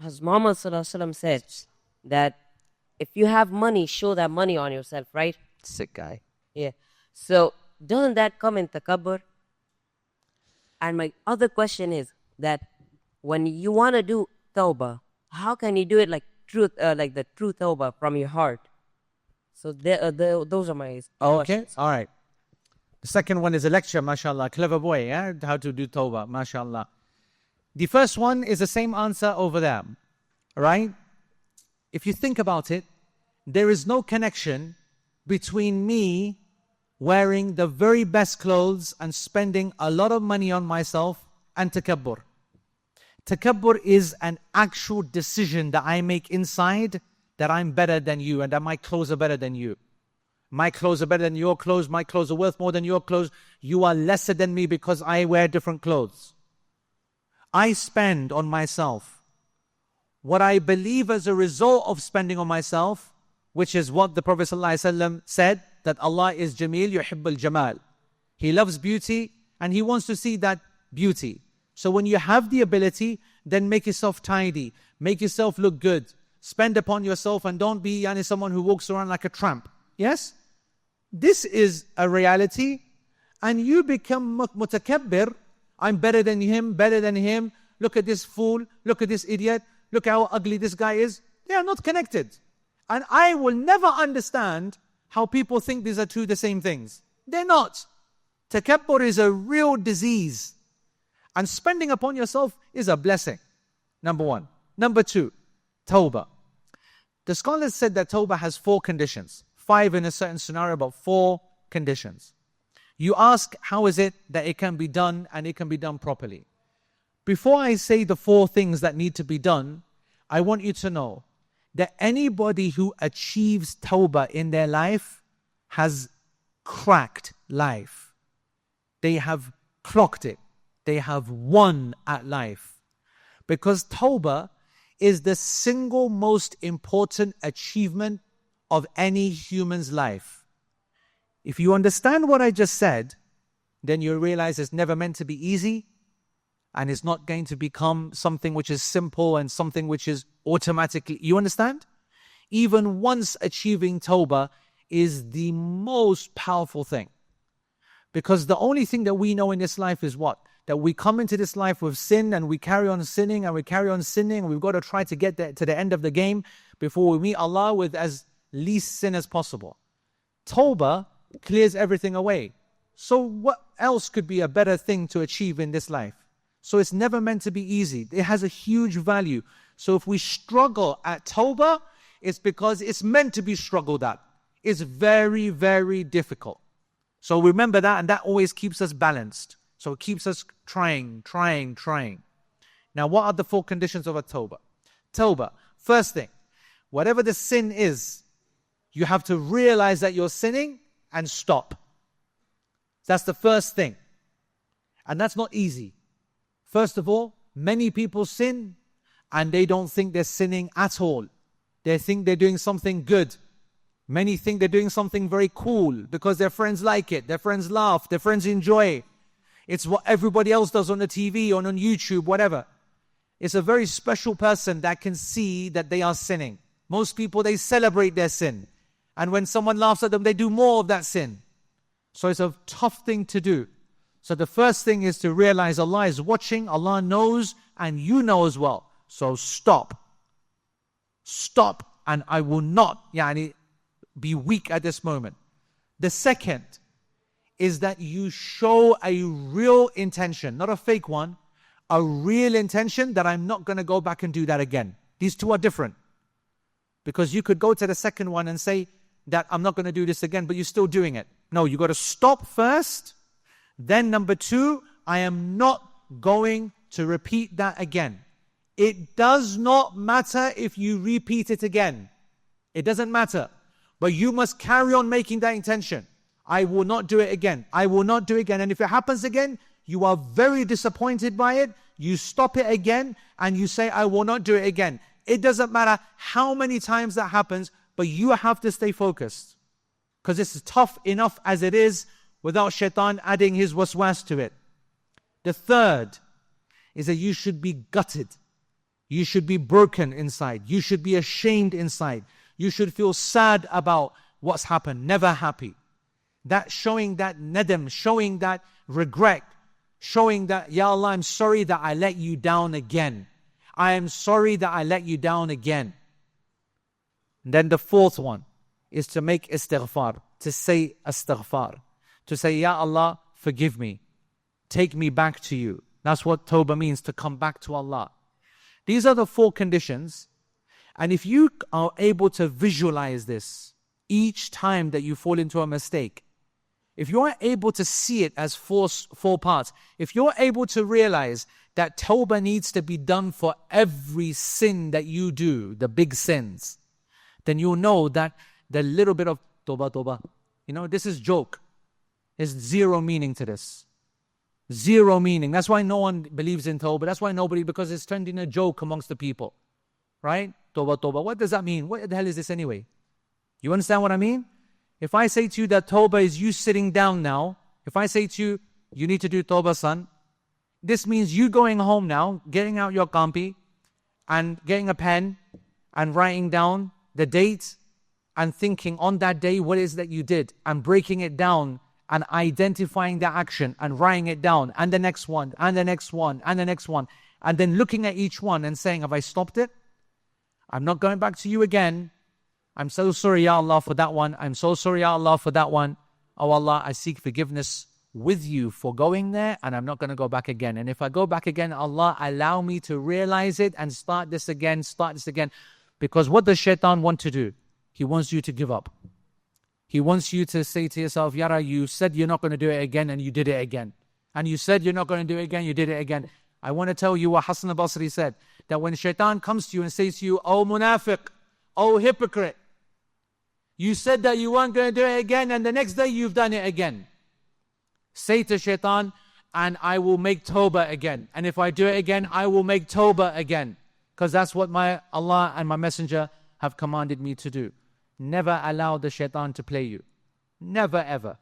As Muhammad said that if you have money, show that money on yourself, right? Sick guy. Yeah. So doesn't that come in Takabbur? And my other question is that when you want to do Tauba, how can you do it like the true Tauba from your heart? So those are my questions. All right. The second one is a lecture, mashallah. Clever boy, yeah? How to do Tawbah, mashallah. The first one is the same answer over there, right? If you think about it, there is no connection between me wearing the very best clothes and spending a lot of money on myself and takabbur. Takabbur is an actual decision that I make inside that I'm better than you and that my clothes are better than you. My clothes are better than your clothes. My clothes are worth more than your clothes. You are lesser than me because I wear different clothes. I spend on myself what I believe as a result of spending on myself, which is what the Prophet ﷺ said, that Allah is Jameel, yuhibbul Jamal. He loves beauty and He wants to see that beauty. So when you have the ability, then make yourself tidy, make yourself look good, spend upon yourself and don't be someone who walks around like a tramp. Yes? This is a reality and you become Mutakabir. I'm better than him, better than him. Look at this fool, look at this idiot, look how ugly this guy is. They are not connected. And I will never understand how people think these are two the same things. They're not. Takabbur is a real disease. And spending upon yourself is a blessing. Number one. Number two, Tawbah. The scholars said that Tawbah has 4 conditions. 5 in a certain scenario, but 4 conditions. You ask, how is it that it can be done and it can be done properly? Before I say the 4 things that need to be done, I want you to know that anybody who achieves Tawbah in their life has cracked life. They have clocked it. They have won at life. Because Tawbah is the single most important achievement of any human's life. If you understand what I just said, then you realize it's never meant to be easy and it's not going to become something which is simple and something which is automatically, you understand? Even once achieving Tawbah is the most powerful thing. Because the only thing that we know in this life is what? That we come into this life with sin and we carry on sinning and we carry on sinning and we've got to try to get to the end of the game before we meet Allah with as least sin as possible. Tawbah clears everything away. So what else could be a better thing to achieve in this life? So it's never meant to be easy. It has a huge value. So if we struggle at Tawbah, it's because it's meant to be struggled at. It's very, very difficult. So remember that, and that always keeps us balanced. So it keeps us trying. Now, what are the 4 conditions of a Tawbah? Tawbah, first thing, whatever the sin is, you have to realize that you're sinning and stop. That's the first thing. And that's not easy. First of all, many people sin and they don't think they're sinning at all. They think they're doing something good. Many think they're doing something very cool because their friends like it, their friends laugh, their friends enjoy. It's what everybody else does on the TV or on YouTube, whatever. It's a very special person that can see that they are sinning. Most people, they celebrate their sin. And when someone laughs at them, they do more of that sin. So it's a tough thing to do. So the first thing is to realize Allah is watching, Allah knows, and you know as well. So stop. Stop, and I will not be weak at this moment. The second is that you show a real intention, not a fake one, a real intention that I'm not going to go back and do that again. These two are different. Because you could go to the second one and say that I'm not going to do this again, but you're still doing it. No, you got to stop first. Then number 2, I am not going to repeat that again. It does not matter if you repeat it again. It doesn't matter. But you must carry on making that intention. I will not do it again. I will not do it again. And if it happens again, you are very disappointed by it. You stop it again and you say, I will not do it again. It doesn't matter how many times that happens, but you have to stay focused. Because it's tough enough as it is without shaitan adding his waswas to it. The third is that you should be gutted. You should be broken inside. You should be ashamed inside. You should feel sad about what's happened, never happy. That showing that nadam, showing that regret, showing that, Ya Allah, I'm sorry that I let you down again. I am sorry that I let you down again. And then the fourth one is to make istighfar, to say astaghfar, to say, Ya Allah, forgive me. Take me back to you. That's what tawbah means, to come back to Allah. These are the four conditions. And if you are able to visualize this each time that you fall into a mistake, if you are able to see it as four parts, if you're able to realize that tawbah needs to be done for every sin that you do, the big sins, then you'll know that the little bit of tawbah, this is joke. There's zero meaning to this. Zero meaning. That's why no one believes in tawbah. That's why nobody, because it's turned into a joke amongst the people. Right? Tawbah. What does that mean? What the hell is this anyway? You understand what I mean? If I say to you that tawbah is you sitting down now, if I say to you, you need to do tawbah, son, this means you going home now, getting out your kampi, and getting a pen, and writing down the date, and thinking on that day what it is that you did, and breaking it down, and identifying the action, and writing it down, and the next one, and the next one, and the next one, and then looking at each one and saying, have I stopped it? I'm not going back to you again. I'm so sorry, Ya Allah, for that one. I'm so sorry, Ya Allah, for that one. Oh Allah, I seek forgiveness with you for going there, and I'm not going to go back again. And if I go back again, Allah, allow me to realize it and start this again. Because what does shaitan want to do? He wants you to give up. He wants you to say to yourself, Yara, you said you're not going to do it again, and you did it again. And you said you're not going to do it again, you did it again. I want to tell you what Hassan al-Basri said, that when shaitan comes to you and says to you, oh munafiq, oh hypocrite, you said that you weren't going to do it again, and the next day you've done it again. Say to shaitan, and I will make tawbah again. And if I do it again, I will make tawbah again. Because that's what my Allah and my Messenger have commanded me to do. Never allow the shaitan to play you. Never ever.